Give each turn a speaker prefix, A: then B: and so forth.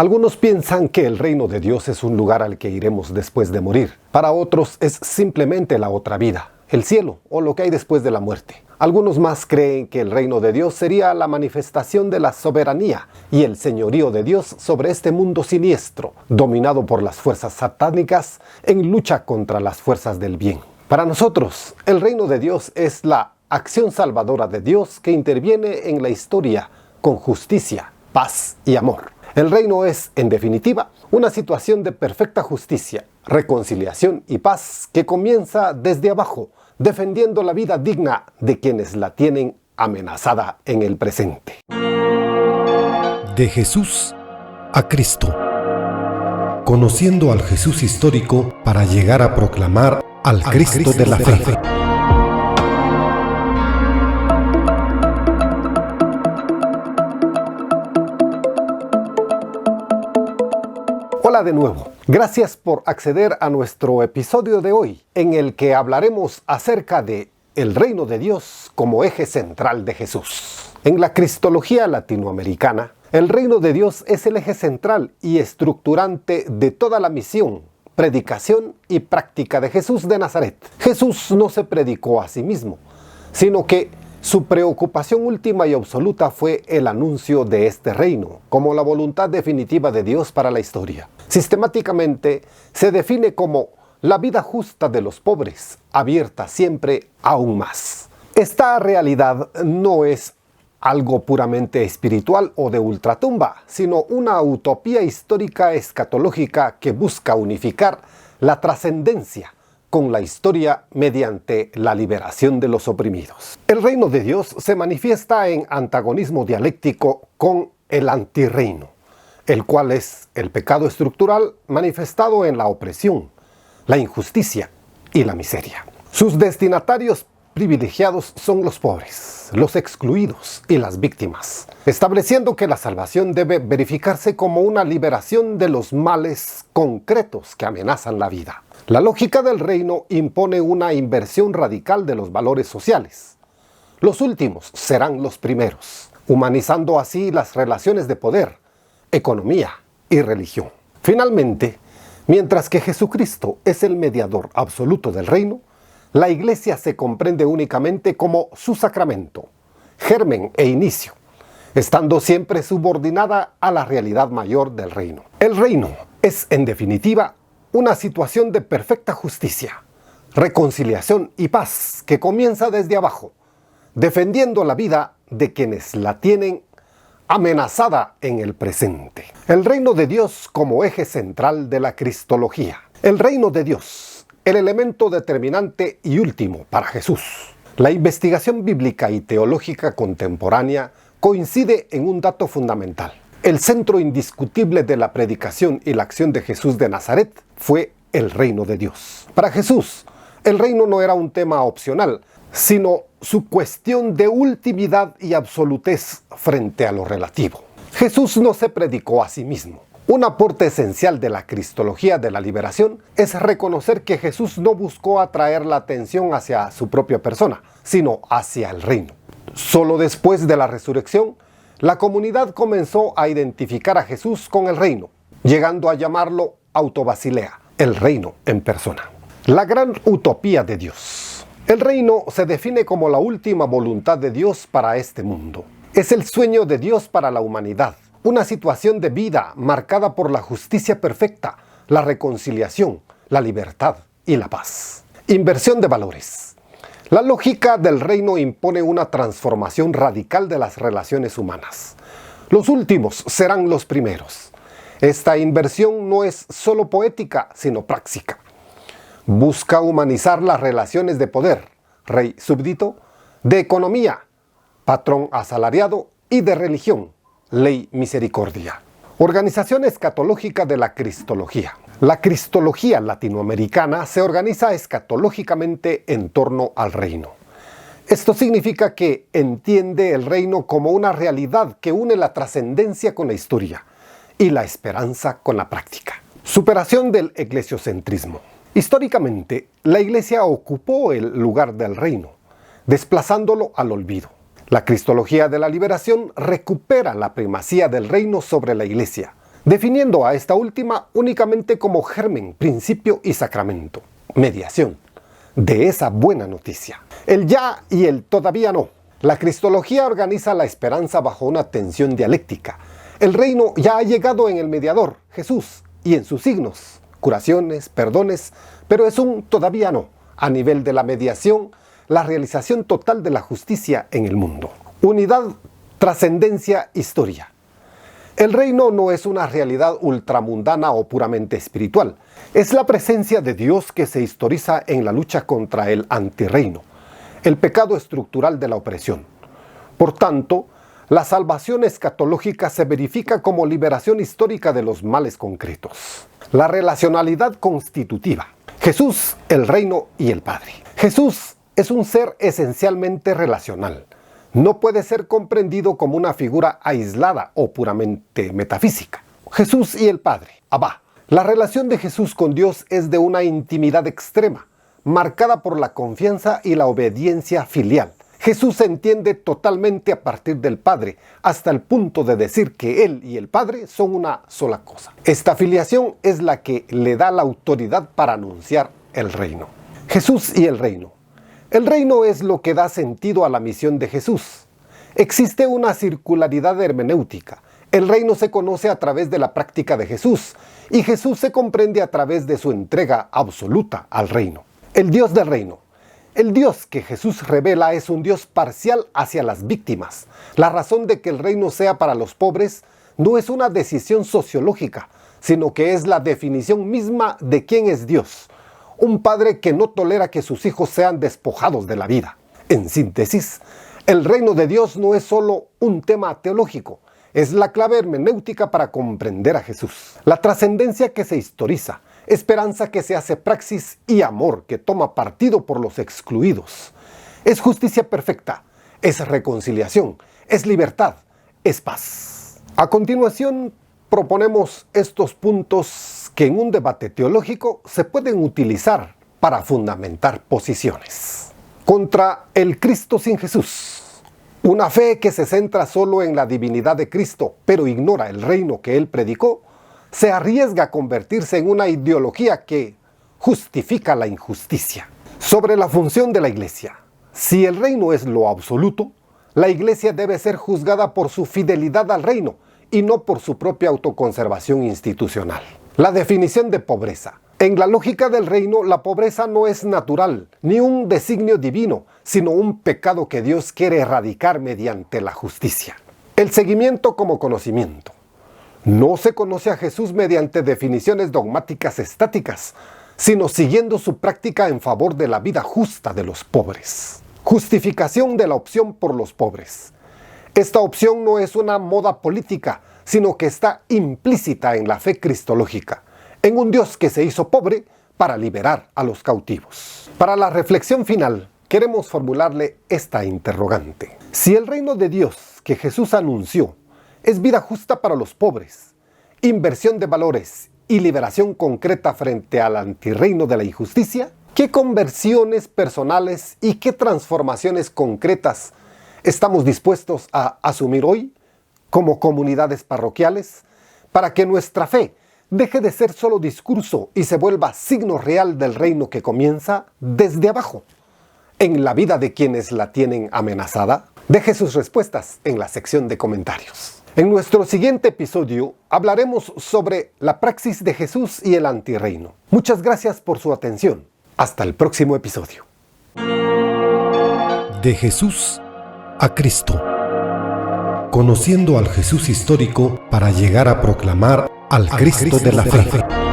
A: Algunos piensan que el reino de Dios es un lugar al que iremos después de morir. Para otros es simplemente la otra vida, el cielo o lo que hay después de la muerte. Algunos más creen que el reino de Dios sería la manifestación de la soberanía y el señorío de Dios sobre este mundo siniestro, dominado por las fuerzas satánicas en lucha contra las fuerzas del bien. Para nosotros, el reino de Dios es la acción salvadora de Dios que interviene en la historia con justicia, paz y amor. El reino es, en definitiva, una situación de perfecta justicia, reconciliación y paz que comienza desde abajo, defendiendo la vida digna de quienes la tienen amenazada en el presente.
B: De Jesús a Cristo. Conociendo al Jesús histórico para llegar a proclamar al Cristo de la fe.
A: Hola de nuevo. Gracias por acceder a nuestro episodio de hoy, en el que hablaremos acerca de el reino de Dios como eje central de Jesús. En la cristología latinoamericana, el reino de Dios es el eje central y estructurante de toda la misión, predicación y práctica de Jesús de Nazaret. Jesús no se predicó a sí mismo, sino que su preocupación última y absoluta fue el anuncio de este reino, como la voluntad definitiva de Dios para la historia. Sistemáticamente se define como la vida justa de los pobres, abierta siempre aún más. Esta realidad no es algo puramente espiritual o de ultratumba, sino una utopía histórica escatológica que busca unificar la trascendencia con la historia mediante la liberación de los oprimidos. El reino de Dios se manifiesta en antagonismo dialéctico con el antirreino, el cual es el pecado estructural manifestado en la opresión, la injusticia y la miseria. Sus destinatarios privilegiados son los pobres, los excluidos y las víctimas, estableciendo que la salvación debe verificarse como una liberación de los males concretos que amenazan la vida. La lógica del reino impone una inversión radical de los valores sociales. Los últimos serán los primeros, humanizando así las relaciones de poder, economía y religión. Finalmente, mientras que Jesucristo es el mediador absoluto del reino, la Iglesia se comprende únicamente como su sacramento, germen e inicio, estando siempre subordinada a la realidad mayor del reino. El reino es, en definitiva, una situación de perfecta justicia, reconciliación y paz que comienza desde abajo, defendiendo la vida de quienes la tienen amenazada en el presente. El reino de Dios como eje central de la cristología. El reino de Dios, el elemento determinante y último para Jesús. La investigación bíblica y teológica contemporánea coincide en un dato fundamental. El centro indiscutible de la predicación y la acción de Jesús de Nazaret fue el reino de Dios. Para Jesús, el reino no era un tema opcional, sino su cuestión de ultimidad y absolutez frente a lo relativo. Jesús no se predicó a sí mismo. Un aporte esencial de la cristología de la liberación es reconocer que Jesús no buscó atraer la atención hacia su propia persona, sino hacia el reino. Solo después de la resurrección, la comunidad comenzó a identificar a Jesús con el reino, llegando a llamarlo autobasilea, el reino en persona. La gran utopía de Dios. El reino se define como la última voluntad de Dios para este mundo. Es el sueño de Dios para la humanidad, una situación de vida marcada por la justicia perfecta, la reconciliación, la libertad y la paz. Inversión de valores. La lógica del reino impone una transformación radical de las relaciones humanas. Los últimos serán los primeros. Esta inversión no es solo poética, sino práctica. Busca humanizar las relaciones de poder, rey-súbdito, de economía, patrón asalariado y de religión, ley-misericordia. Organización escatológica de la cristología. La cristología latinoamericana se organiza escatológicamente en torno al reino. Esto significa que entiende el reino como una realidad que une la trascendencia con la historia y la esperanza con la práctica. Superación del eclesiocentrismo. Históricamente, la Iglesia ocupó el lugar del reino, desplazándolo al olvido. La cristología de la liberación recupera la primacía del reino sobre la Iglesia, definiendo a esta última únicamente como germen, principio y sacramento, mediación de esa buena noticia. El ya y el todavía no. La cristología organiza la esperanza bajo una tensión dialéctica. El reino ya ha llegado en el mediador, Jesús, y en sus signos, curaciones, perdones, pero es un todavía no. A nivel de la mediación, la realización total de la justicia en el mundo. Unidad, trascendencia, historia. El reino no es una realidad ultramundana o puramente espiritual. Es la presencia de Dios que se historiza en la lucha contra el antirreino, el pecado estructural de la opresión. Por tanto, la salvación escatológica se verifica como liberación histórica de los males concretos. La relacionalidad constitutiva. Jesús, el reino y el Padre. Jesús es un ser esencialmente relacional. No puede ser comprendido como una figura aislada o puramente metafísica. Jesús y el Padre, Abba. La relación de Jesús con Dios es de una intimidad extrema, marcada por la confianza y la obediencia filial. Jesús se entiende totalmente a partir del Padre, hasta el punto de decir que Él y el Padre son una sola cosa. Esta filiación es la que le da la autoridad para anunciar el reino. Jesús y el reino. El reino es lo que da sentido a la misión de Jesús. Existe una circularidad hermenéutica. El reino se conoce a través de la práctica de Jesús, y Jesús se comprende a través de su entrega absoluta al reino. El Dios del reino. El Dios que Jesús revela es un Dios parcial hacia las víctimas. La razón de que el reino sea para los pobres no es una decisión sociológica, sino que es la definición misma de quién es Dios. Un padre que no tolera que sus hijos sean despojados de la vida. En síntesis, el reino de Dios no es solo un tema teológico, es la clave hermenéutica para comprender a Jesús. La trascendencia que se historiza, esperanza que se hace praxis y amor que toma partido por los excluidos. Es justicia perfecta, es reconciliación, es libertad, es paz. A continuación, proponemos estos puntos que en un debate teológico se pueden utilizar para fundamentar posiciones. Contra el Cristo sin Jesús. Una fe que se centra solo en la divinidad de Cristo, pero ignora el reino que Él predicó, se arriesga a convertirse en una ideología que justifica la injusticia. Sobre la función de la Iglesia. Si el reino es lo absoluto, la Iglesia debe ser juzgada por su fidelidad al reino y no por su propia autoconservación institucional. La definición de pobreza. En la lógica del reino, la pobreza no es natural, ni un designio divino, sino un pecado que Dios quiere erradicar mediante la justicia. El seguimiento como conocimiento. No se conoce a Jesús mediante definiciones dogmáticas estáticas, sino siguiendo su práctica en favor de la vida justa de los pobres. Justificación de la opción por los pobres. Esta opción no es una moda política, sino que está implícita en la fe cristológica, en un Dios que se hizo pobre para liberar a los cautivos. Para la reflexión final, queremos formularle esta interrogante. Si el reino de Dios que Jesús anunció es vida justa para los pobres, inversión de valores y liberación concreta frente al antirreino de la injusticia, ¿qué conversiones personales y qué transformaciones concretas estamos dispuestos a asumir hoy como comunidades parroquiales para que nuestra fe deje de ser solo discurso y se vuelva signo real del reino que comienza desde abajo, en la vida de quienes la tienen amenazada? Deje sus respuestas en la sección de comentarios. En nuestro siguiente episodio hablaremos sobre la praxis de Jesús y el antirreino. Muchas gracias por su atención. Hasta el próximo episodio.
B: De Jesús a Cristo. Conociendo al Jesús histórico para llegar a proclamar al Cristo de la fe.